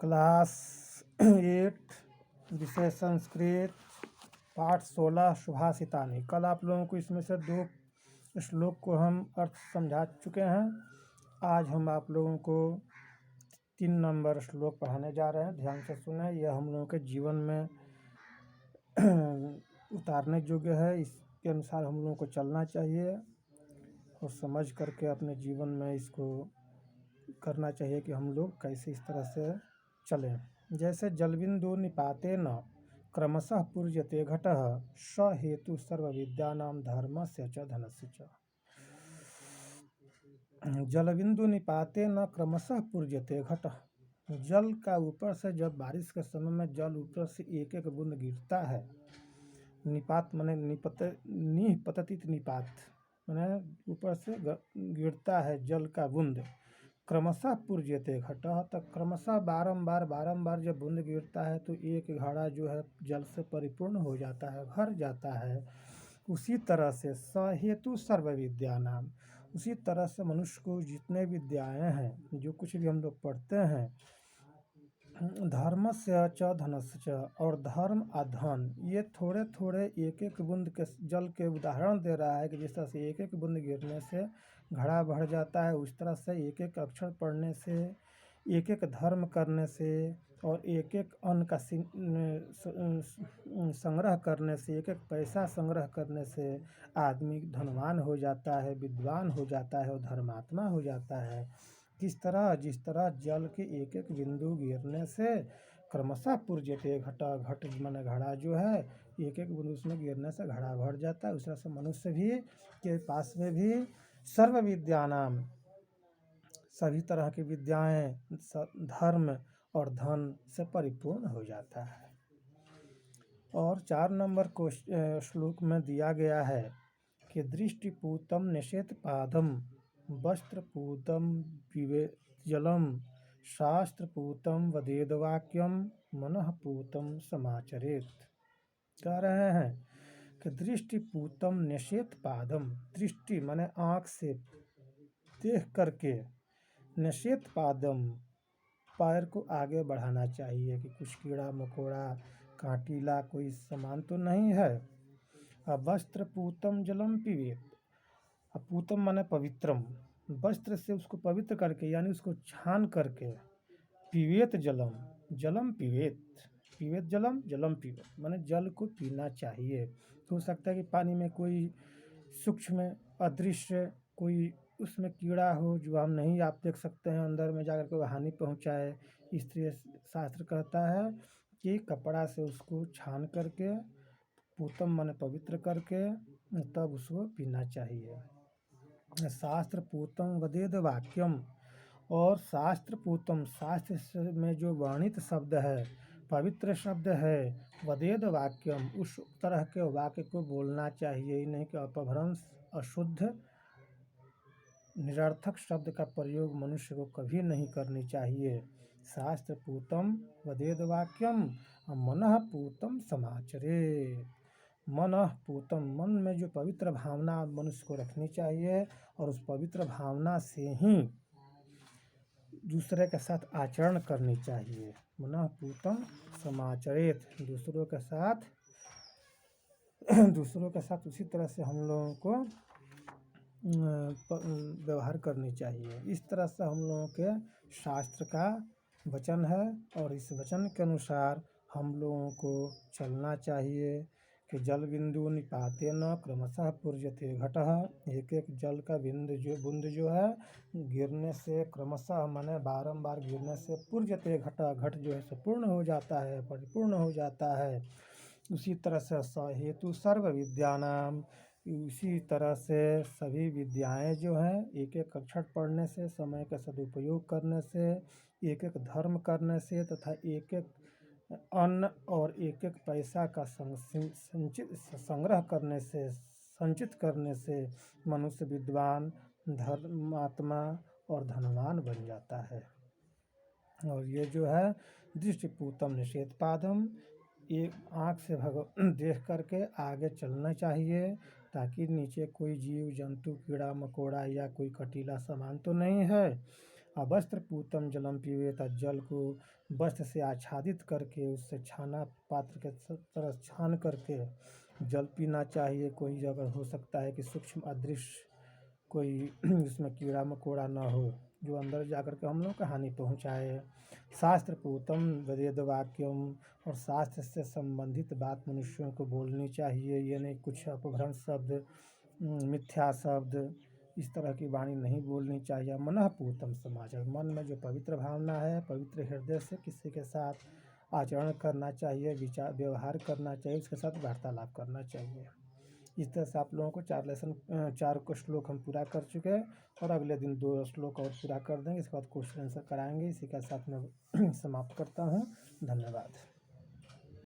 Class 8 विषय संस्कृत पाठ 16 सुभाषितानि। कल आप लोगों को इसमें से 2 श्लोक को हम अर्थ समझा चुके हैं। आज हम आप लोगों को 3 नंबर श्लोक पढ़ाने जा रहे हैं। ध्यान से सुने, यह हम लोगों के जीवन में उतारने योग्य है। इसके अनुसार हम लोगों को चलना चाहिए और समझ करके अपने जीवन में इसको करना चाहिए कि हम लोग कैसे इस तरह से चलें। जैसे जलबिंदु निपाते न क्रमशः पूर्यते घटः स हेतु सर्व विद्यानां धर्मस्य च धनस्य च। जलबिंदु निपाते न क्रमशः पूर्यते घटः। जल का ऊपर से जब बारिश के समय में जल ऊपर से एक एक बूंद गिरता है, निपात माने निपतति निपात माने ऊपर से गिरता है जल का बूंद। क्रमशः पूर्यते घटः, तक क्रमशः बारंबार जब बूंद गिरता है तो एक घड़ा जो है जल से परिपूर्ण हो जाता है, भर जाता है। उसी तरह से सहेतु सर्व विद्यानाम, उसी तरह से मनुष्य को जितने विद्याएं हैं, जो कुछ भी हम लोग पढ़ते हैं, धर्मस्य च धनस्य च, और धर्म अधन, ये थोड़े थोड़े एक एक बूंद के जल के उदाहरण दे रहा है कि जिस तरह से एक एक बूंद गिरने से घड़ा भर जाता है, उस तरह से एक एक अक्षर पढ़ने से, एक एक धर्म करने से और एक एक अन्न का संग्रह करने से, एक एक पैसा संग्रह करने से आदमी धनवान हो जाता है, विद्वान हो जाता है और धर्मात्मा हो जाता है। जिस तरह जल के एक एक बिंदु गिरने से क्रमशः पूर्यते घटा, घट माने घड़ा जो है एक एक बूंद उसमें गिरने से घड़ा भर जाता है। उस तरह से मनुष्य भी के पास में भी सर्व विद्यानाम, सभी तरह की विद्याएं, धर्म और धन से परिपूर्ण हो जाता है। और 4 नंबर को श्लोक में दिया गया है कि दृष्टिपूतम निषेध पादम वस्त्रपूतम जलम शास्त्रपूतम वदेदवाक्यम मनःपूतम समाचरेत। कह रहे हैं कि दृष्टिपूतम निषेध पादम, दृष्टि माने आँख से देख करके, निषेध पादम पैर को आगे बढ़ाना चाहिए कि कुछ कीड़ा मकोड़ा कांटीला कोई सामान तो नहीं है। अब वस्त्र पूतम जलम पिबेत, अब पूतम माने पवित्रम, वस्त्र से उसको पवित्र करके यानी उसको छान करके, पिबेत जलम, जलम पिबेत, पिबेत जलम, जलम पिबेत माने जल को पीना चाहिए। हो सकता है कि पानी में कोई सूक्ष्म अदृश्य कोई उसमें कीड़ा हो जो हम नहीं आप देख सकते हैं, अंदर में जाकर के हानि पहुंचाए। इसलिए शास्त्र कहता है कि कपड़ा से उसको छान करके, पूतम माने पवित्र करके, तब उसको पीना चाहिए। शास्त्र पूतम वदेद वाक्यम, और शास्त्र पूतम, शास्त्र में जो वर्णित शब्द है, पवित्र शब्द है, वदेद वाक्यम, उस तरह के वाक्य को बोलना चाहिए ही नहीं कि अपभ्रंश अशुद्ध निरर्थक शब्द का प्रयोग मनुष्य को कभी नहीं करनी चाहिए। शास्त्र पूतम वदेद वाक्यम मनः पूतम समाचरे, मनः पूतम, मन में जो पवित्र भावना मनुष्य को रखनी चाहिए और उस पवित्र भावना से ही दूसरे के साथ आचरण करनी चाहिए। मनः पूतम समाचरेत, दूसरों के साथ उसी तरह से हम लोगों को व्यवहार करनी चाहिए। इस तरह से हम लोगों के शास्त्र का वचन है और इस वचन के अनुसार हम लोगों को चलना चाहिए कि जल बिंदु निपाते न क्रमशः पूर्यते घटः, एक एक जल का बूंद जो है गिरने से, क्रमशः माने बारंबार गिरने से, पूर्यते घटः, घट जो है संपूर्ण हो जाता है, परिपूर्ण हो जाता है। उसी तरह से सहेतु सर्व विद्यानाम, इसी तरह से सभी विद्याएं जो हैं एक एक अक्षर पढ़ने से, समय का सदुपयोग करने से, एक एक धर्म करने से तथा एक एक अन्न और एक एक पैसा का संग्रह करने से, संचित करने से मनुष्य विद्वान, धर्मात्मा और धनवान बन जाता है। और ये जो है दृष्टिपूतम निषेध पादम, एक आँख से देख करके आगे चलना चाहिए ताकि नीचे कोई जीव जंतु कीड़ा मकोड़ा या कोई कटीला सामान तो नहीं है। अवस्त्र पूतम जलम पिबेत, जल को वस्त्र से आच्छादित करके उससे छाना पात्र के तरह छान करके जल पीना चाहिए। कोई अगर हो सकता है कि सूक्ष्म अदृश्य कोई उसमें कीड़ा मकोड़ा ना हो जो अंदर जाकर के हम लोग को हानि पहुँचाए। शास्त्र पूतम वेद वाक्यम, और शास्त्र से संबंधित बात मनुष्यों को बोलनी चाहिए। ये नहीं कुछ अपभ्रंश शब्द, मिथ्या शब्द, इस तरह की वाणी नहीं बोलनी चाहिए। मनः पूतम समाज, मन में जो पवित्र भावना है, पवित्र हृदय से किसी के साथ आचरण करना चाहिए, विचार व्यवहार करना चाहिए, उसके साथ वार्तालाप करना चाहिए। इस तरह से आप लोगों को 4 को श्लोक हम पूरा कर चुके हैं और अगले दिन 2 श्लोक और पूरा कर देंगे। इसके बाद क्वेश्चन आंसर कराएंगे। इसी के साथ मैं समाप्त करता हूँ। धन्यवाद।